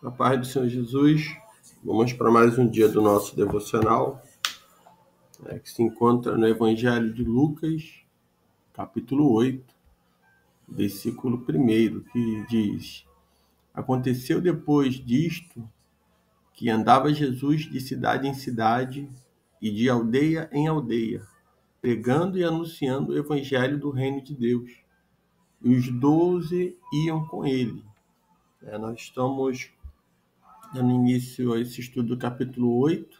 A paz do Senhor Jesus, vamos para mais um dia do nosso devocional, que se encontra no Evangelho de Lucas, capítulo 8, versículo 1, que diz: Aconteceu depois disto que andava Jesus de cidade em cidade e de aldeia em aldeia, pregando e anunciando o Evangelho do Reino de Deus. E os 12 iam com ele. Nós estamos dando início a esse estudo do capítulo 8,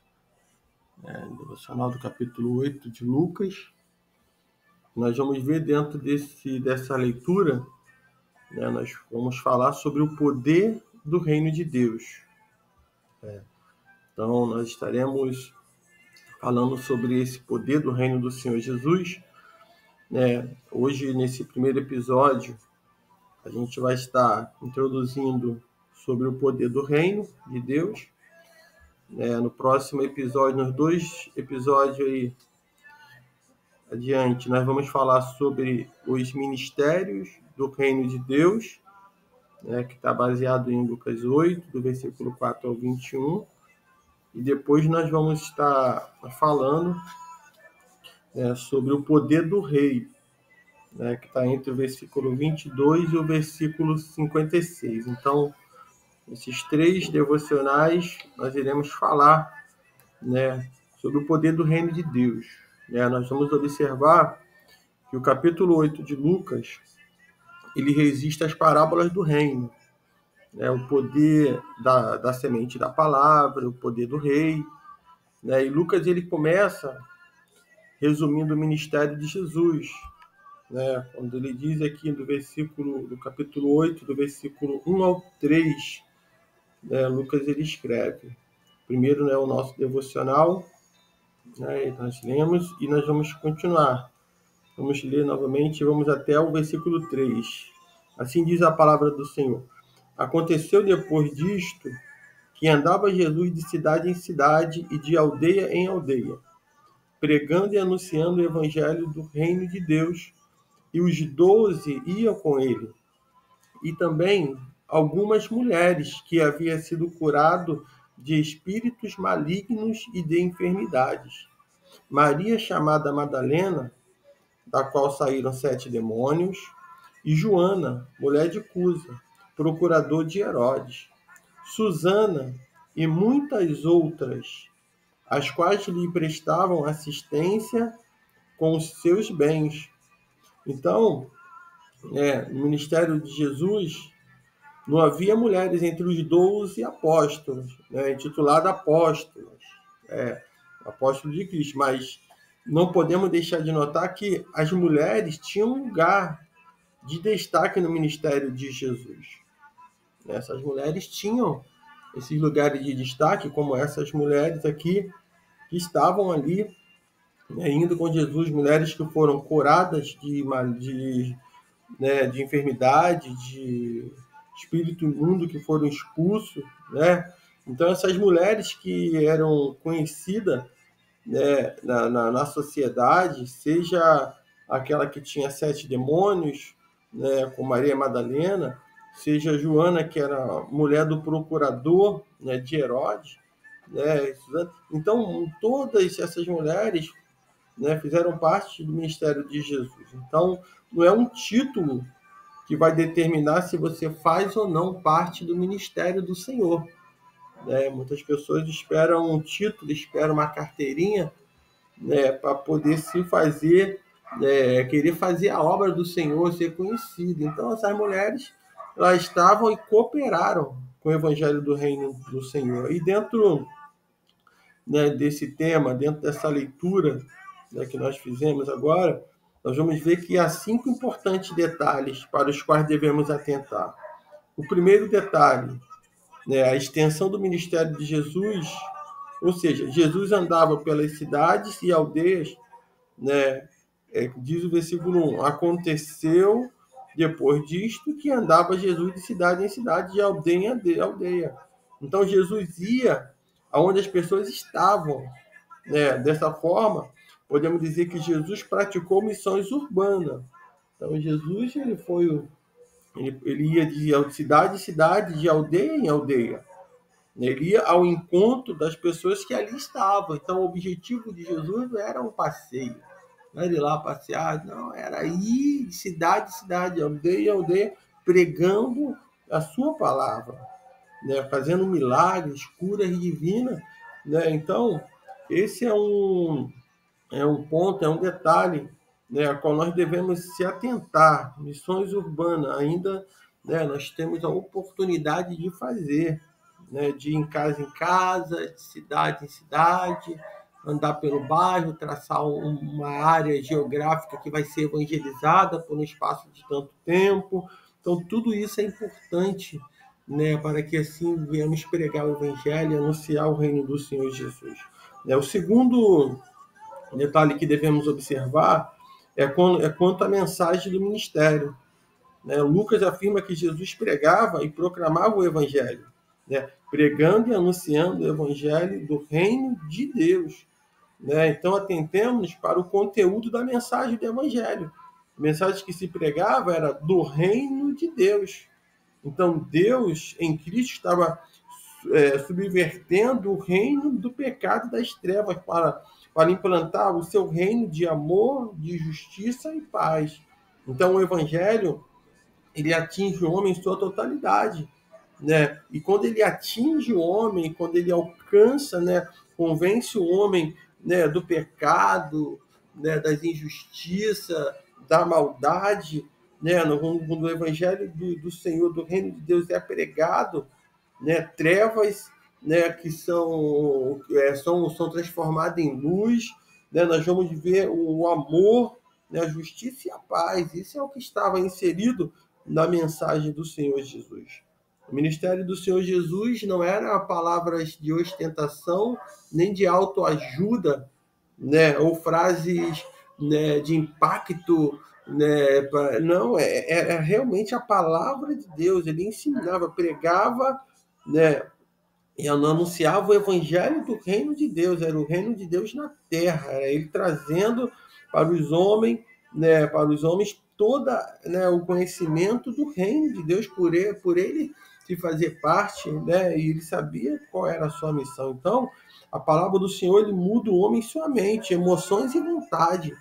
devocional do capítulo 8 de Lucas. Nós vamos ver dentro dessa leitura, nós vamos falar sobre o poder do reino de Deus. Então, nós estaremos falando sobre esse poder do reino do Senhor Jesus. Hoje, nesse primeiro episódio, a gente vai estar introduzindo sobre o poder do reino de Deus. No próximo episódio, nos 2 episódios aí adiante, nós vamos falar sobre os ministérios do reino de Deus, que está baseado em Lucas 8, do versículo 4 ao 21. E depois nós vamos estar falando sobre o poder do rei, que está entre o versículo 22 e o versículo 56. Então, esses 3 devocionais, nós iremos falar sobre o poder do reino de Deus. Nós vamos observar que o capítulo 8 de Lucas, ele resiste às parábolas do reino. O poder da semente da palavra, o poder do rei. E Lucas ele começa resumindo o ministério de Jesus. Quando ele diz aqui do capítulo 8, do versículo 1 ao 3, Lucas ele escreve. Primeiro, o nosso devocional, nós lemos e nós vamos continuar. Vamos ler novamente, vamos até o versículo 3. Assim diz a palavra do Senhor. Aconteceu depois disto que andava Jesus de cidade em cidade e de aldeia em aldeia, pregando e anunciando o evangelho do reino de Deus, e os 12 iam com ele. E também algumas mulheres que haviam sido curado de espíritos malignos e de enfermidades. Maria, chamada Madalena, da qual saíram 7 demônios, e Joana, mulher de Cusa, procurador de Herodes, Susana e muitas outras, as quais lhe prestavam assistência com os seus bens. Então, no ministério de Jesus, não havia mulheres entre os 12 apóstolos, intitulados apóstolos, apóstolos de Cristo, mas não podemos deixar de notar que as mulheres tinham um lugar de destaque no ministério de Jesus. Essas mulheres tinham esses lugares de destaque, como essas mulheres aqui que estavam ali, indo com Jesus, mulheres que foram curadas de enfermidade, de espírito imundo que foram expulsos. Então, essas mulheres que eram conhecidas na sociedade, seja aquela que tinha 7 demônios, com Maria Madalena, seja Joana, que era mulher do procurador de Herodes. Então, todas essas mulheres fizeram parte do ministério de Jesus. Então, não é um título que vai determinar se você faz ou não parte do ministério do Senhor. Muitas pessoas esperam um título, esperam uma carteirinha para poder se fazer, querer fazer a obra do Senhor, ser conhecido. Então, essas mulheres elas estavam e cooperaram com o evangelho do reino do Senhor. E dentro desse tema, dentro dessa leitura que nós fizemos agora, nós vamos ver que há 5 importantes detalhes para os quais devemos atentar. O primeiro detalhe, a extensão do ministério de Jesus, ou seja, Jesus andava pelas cidades e aldeias, diz o versículo 1, aconteceu depois disto que andava Jesus de cidade em cidade, de aldeia em aldeia. Então, Jesus ia aonde as pessoas estavam. Dessa forma, podemos dizer que Jesus praticou missões urbanas. Então, Jesus ele ia de cidade em cidade, de aldeia em aldeia. Ele ia ao encontro das pessoas que ali estavam. Então, o objetivo de Jesus não era um passeio, não era ir lá passear, não, era ir de cidade em cidade, aldeia em aldeia, pregando a sua palavra, né? Fazendo milagres, curas divinas. Né? Então, esse é um ponto, é um detalhe, né, a qual nós devemos se atentar. Missões urbanas, ainda, né, nós temos a oportunidade de fazer, né, de ir em casa, de cidade em cidade, andar pelo bairro, traçar uma área geográfica que vai ser evangelizada por um espaço de tanto tempo. Então, tudo isso é importante, né, para que assim venhamos pregar o Evangelho e anunciar o reino do Senhor Jesus. O segundo detalhe que devemos observar quanto à mensagem do ministério. Né? Lucas afirma que Jesus pregava e proclamava o Evangelho, né? Pregando e anunciando o Evangelho do reino de Deus. Né? Então, atentemos para o conteúdo da mensagem do Evangelho. A mensagem que se pregava era do reino de Deus. Então, Deus, em Cristo, estava subvertendo o reino do pecado e das trevas para implantar o seu reino de amor, de justiça e paz. Então, o Evangelho ele atinge o homem em sua totalidade, né? E quando ele atinge o homem, quando ele alcança, né, convence o homem, né, do pecado, né, das injustiças, da maldade, né? Quando o Evangelho do Senhor, do reino de Deus é pregado, né, trevas, né, que são transformadas em luz, né, nós vamos ver o amor, né, a justiça e a paz. Isso é o que estava inserido na mensagem do Senhor Jesus. O ministério do Senhor Jesus não era palavras de ostentação, nem de autoajuda, né, ou frases, né, de impacto, né, não, era realmente a palavra de Deus. Ele ensinava, pregava, né, e anunciava o evangelho do reino de Deus. Era o reino de Deus na terra, era ele trazendo para os homens, né, toda, né, o conhecimento do reino de Deus por ele se fazer parte, né, e ele sabia qual era a sua missão. Então, a palavra do Senhor ele muda o homem em sua mente, emoções e vontade,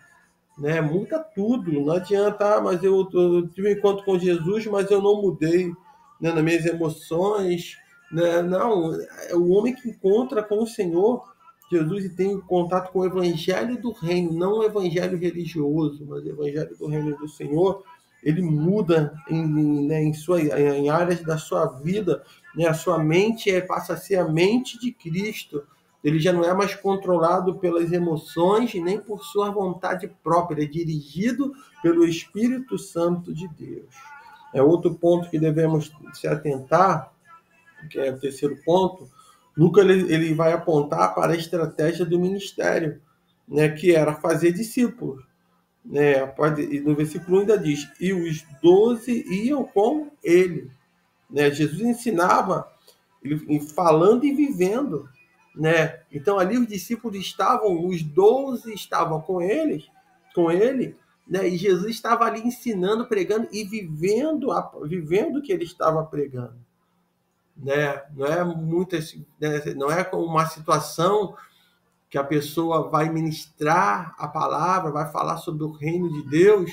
né? Muda tudo. Não adianta, mas eu tive um encontro com Jesus, mas eu não mudei, né, nas minhas emoções, né? Não, é o homem que encontra com o Senhor Jesus e tem contato com o evangelho do reino, não o evangelho religioso, mas o evangelho do reino do Senhor. Ele muda em áreas da sua vida, né? A sua mente passa a ser a mente de Cristo. Ele já não é mais controlado pelas emoções e nem por sua vontade própria, é dirigido pelo Espírito Santo de Deus. É outro ponto que devemos se atentar, que é o terceiro ponto. Lucas ele vai apontar para a estratégia do ministério, né, que era fazer discípulos. Né? E no versículo 1 ainda diz, e os 12 iam com ele. Né? Jesus ensinava falando e vivendo, né? Então ali os discípulos estavam, os 12 estavam com ele, né? E Jesus estava ali ensinando, pregando e vivendo o que ele estava pregando, né? Não é como uma situação que a pessoa vai ministrar a palavra, vai falar sobre o reino de Deus,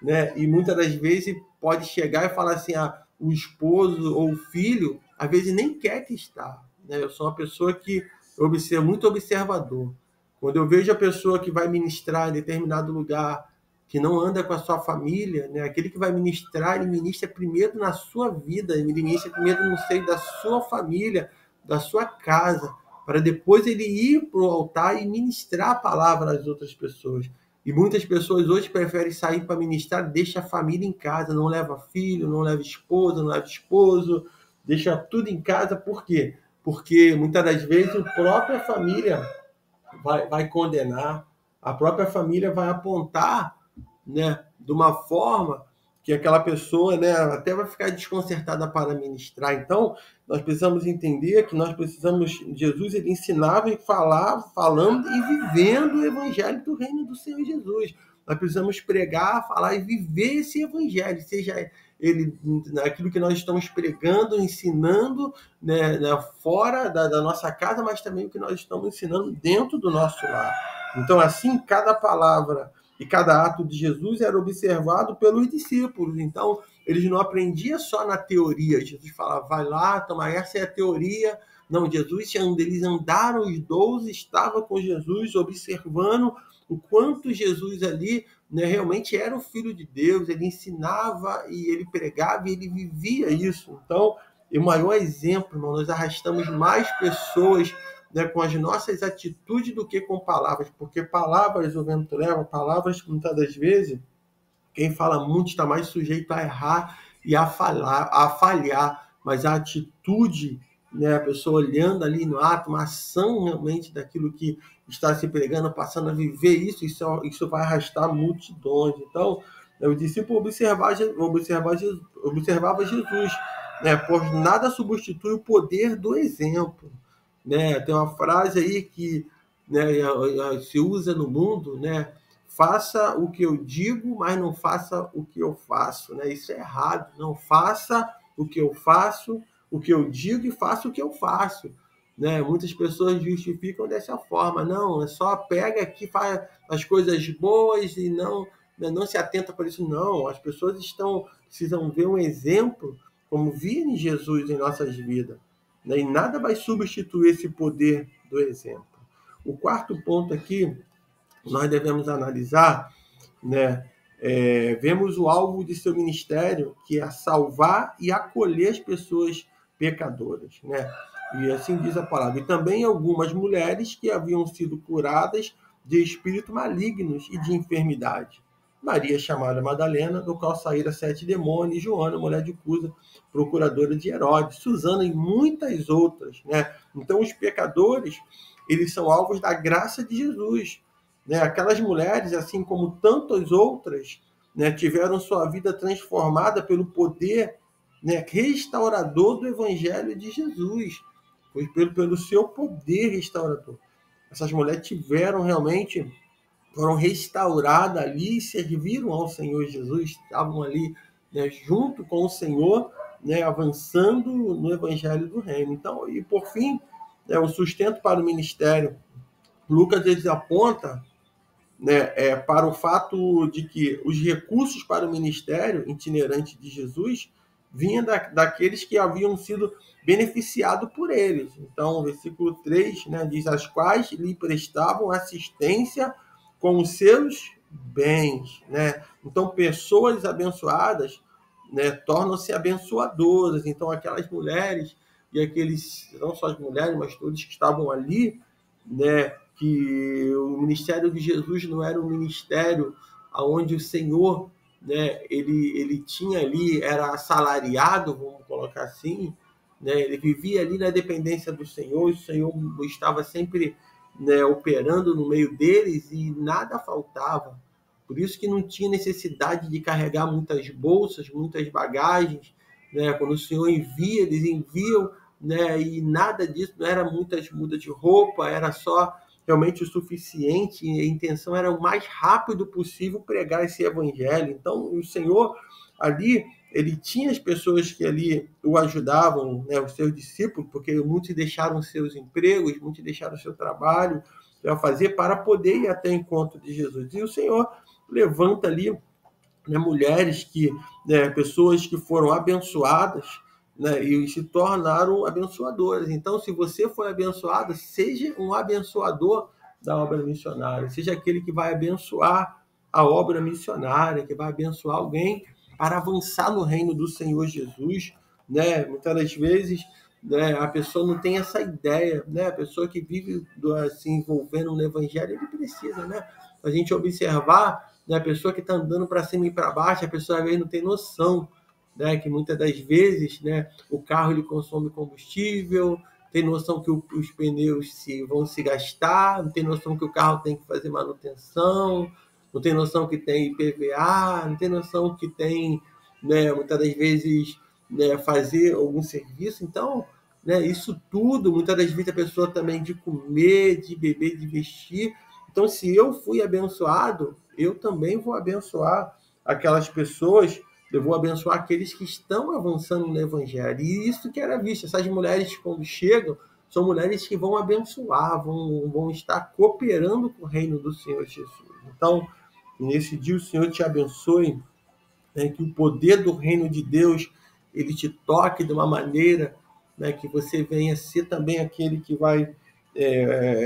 né? E muitas das vezes pode chegar e falar assim, o esposo ou o filho, às vezes nem quer que está, né? Eu sou uma pessoa que observo, muito observador. Quando eu vejo a pessoa que vai ministrar em determinado lugar, que não anda com a sua família, né? Aquele que vai ministrar, ele ministra primeiro na sua vida, ele ministra primeiro no seio da sua família, da sua casa, para depois ele ir para o altar e ministrar a palavra às outras pessoas. E muitas pessoas hoje preferem sair para ministrar, deixa a família em casa, não leva filho, não leva esposa, não leva esposo, deixa tudo em casa. Por quê? Porque muitas das vezes a própria família vai condenar, a própria família vai apontar, né, de uma forma que aquela pessoa, né, até vai ficar desconcertada para ministrar. Então, nós precisamos entender que Jesus ele ensinava e falava, falando e vivendo o evangelho do reino do Senhor Jesus. Nós precisamos pregar, falar e viver esse evangelho, seja naquilo que nós estamos pregando, ensinando, né, fora da nossa casa, mas também o que nós estamos ensinando dentro do nosso lar. Então, assim, cada palavra e cada ato de Jesus era observado pelos discípulos. Então, eles não aprendiam só na teoria. Jesus falava, vai lá, toma, essa é a teoria. Não, Jesus, eles andaram, os 12 estavam com Jesus, observando o quanto Jesus ali, né, realmente era o Filho de Deus. Ele ensinava e ele pregava e ele vivia isso. Então, o maior exemplo, irmão, nós arrastamos mais pessoas, né, com as nossas atitudes do que com palavras, porque palavras o vento leva, palavras muitas das vezes, quem fala muito está mais sujeito a errar e a falhar, mas a atitude, né, a pessoa olhando ali no ato, uma ação realmente daquilo que está se pregando, passando a viver isso vai arrastar multidões. Então, o discípulo observava Jesus, né, pois nada substitui o poder do exemplo. Né? Tem uma frase aí que, né, se usa no mundo, né? Faça o que eu digo, mas não faça o que eu faço. Né? Isso é errado. Não faça o que eu faço, o que eu digo e faça o que eu faço. Né? Muitas pessoas justificam dessa forma. Não, é só pega aqui, faz as coisas boas e não se atenta para isso. Não, as pessoas precisam ver um exemplo, como via em Jesus em nossas vidas. Né? E nada vai substituir esse poder do exemplo. O quarto ponto aqui, nós devemos analisar, né? Vemos o alvo de seu ministério, que é salvar e acolher as pessoas pecadoras. Né? E assim diz a palavra. E também algumas mulheres que haviam sido curadas de espíritos malignos e de enfermidade. Maria, chamada Madalena, do qual saíram 7 demônios, e Joana, mulher de Cusa, procuradora de Herodes, Susana e muitas outras. Né? Então, os pecadores, eles são alvos da graça de Jesus. Né? Aquelas mulheres, assim como tantas outras, né, tiveram sua vida transformada pelo poder, né, restaurador do Evangelho de Jesus. Foi pelo seu poder restaurador. Essas mulheres foram restauradas ali, serviram ao Senhor Jesus, estavam ali, né, junto com o Senhor, né, avançando no Evangelho do Reino. Então, e por fim, o sustento para o ministério. Lucas aponta, né, para o fato de que os recursos para o ministério itinerante de Jesus vinham daqueles que haviam sido beneficiados por eles. Então, o versículo 3, né, diz, as quais lhe prestavam assistência com os seus bens. Né? Então, pessoas abençoadas, né, tornam-se abençoadoras. Então, aquelas mulheres e aqueles, não só as mulheres, mas todos que estavam ali, né, que o ministério de Jesus não era um ministério onde o Senhor, né, ele tinha ali, era assalariado, vamos colocar assim, né, ele vivia ali na dependência do Senhor, o Senhor estava sempre, né, operando no meio deles e nada faltava. Por isso que não tinha necessidade de carregar muitas bolsas, muitas bagagens. Né? Quando o Senhor envia, eles enviam, né, e nada disso, não era muitas mudas de roupa, era só realmente o suficiente, e a intenção era o mais rápido possível pregar esse evangelho. Então, o Senhor ali, ele tinha as pessoas que ali o ajudavam, né, os seus discípulos, porque muitos deixaram seus empregos, muitos deixaram seu trabalho para fazer, para poder ir até o encontro de Jesus. E o Senhor levanta ali, né, mulheres né, pessoas que foram abençoadas, né, e se tornaram abençoadoras. Então, se você foi abençoado, seja um abençoador da obra missionária, seja aquele que vai abençoar a obra missionária, que vai abençoar alguém para avançar no reino do Senhor Jesus. Né? Muitas das vezes, né, a pessoa não tem essa ideia, né? A pessoa que vive se envolvendo no evangelho, ele precisa, né, a gente observar, né, a pessoa que está andando para cima e para baixo, a pessoa às vezes não tem noção, né, que muitas das vezes, né, o carro ele consome combustível, tem noção que os pneus vão se gastar, não tem noção que o carro tem que fazer manutenção, não tem noção que tem IPVA, não tem noção que tem, né, muitas das vezes, né, fazer algum serviço. Então, né, isso tudo, muitas das vezes a pessoa também de comer, de beber, de vestir. Então, se eu fui abençoado, eu também vou abençoar aquelas pessoas eu vou abençoar aqueles que estão avançando no Evangelho. E isso que era visto. Essas mulheres, quando chegam, são mulheres que vão abençoar, vão estar cooperando com o reino do Senhor Jesus. Então, nesse dia, o Senhor te abençoe, né, que o poder do reino de Deus ele te toque de uma maneira, né, que você venha ser também aquele que vai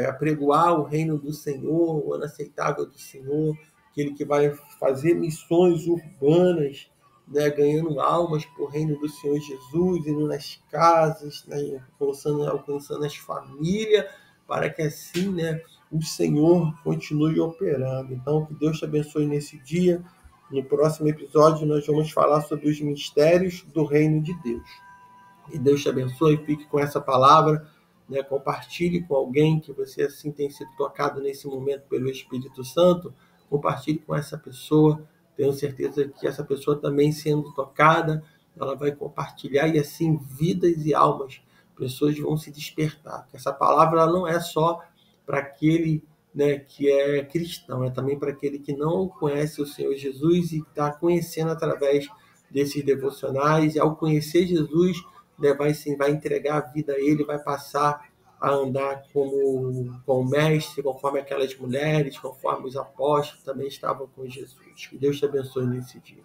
apregoar o reino do Senhor, o ano aceitável do Senhor, aquele que vai fazer missões urbanas, né, ganhando almas para o reino do Senhor Jesus, indo nas casas, né, alcançando as famílias, para que assim, né, o Senhor continue operando. Então, que Deus te abençoe nesse dia. No próximo episódio, nós vamos falar sobre os mistérios do reino de Deus. E Deus te abençoe, fique com essa palavra, né? Compartilhe com alguém que você assim tem sido tocado nesse momento pelo Espírito Santo, compartilhe com essa pessoa, tenho certeza que essa pessoa também sendo tocada, ela vai compartilhar e assim vidas e almas, pessoas vão se despertar. Essa palavra ela não é só para aquele, né, que é cristão, é também para aquele que não conhece o Senhor Jesus e está conhecendo através desses devocionais, e ao conhecer Jesus, né, vai entregar a vida a ele, vai passar a andar como o mestre, conforme aquelas mulheres, conforme os apóstolos também estavam com Jesus. Que Deus te abençoe nesse dia.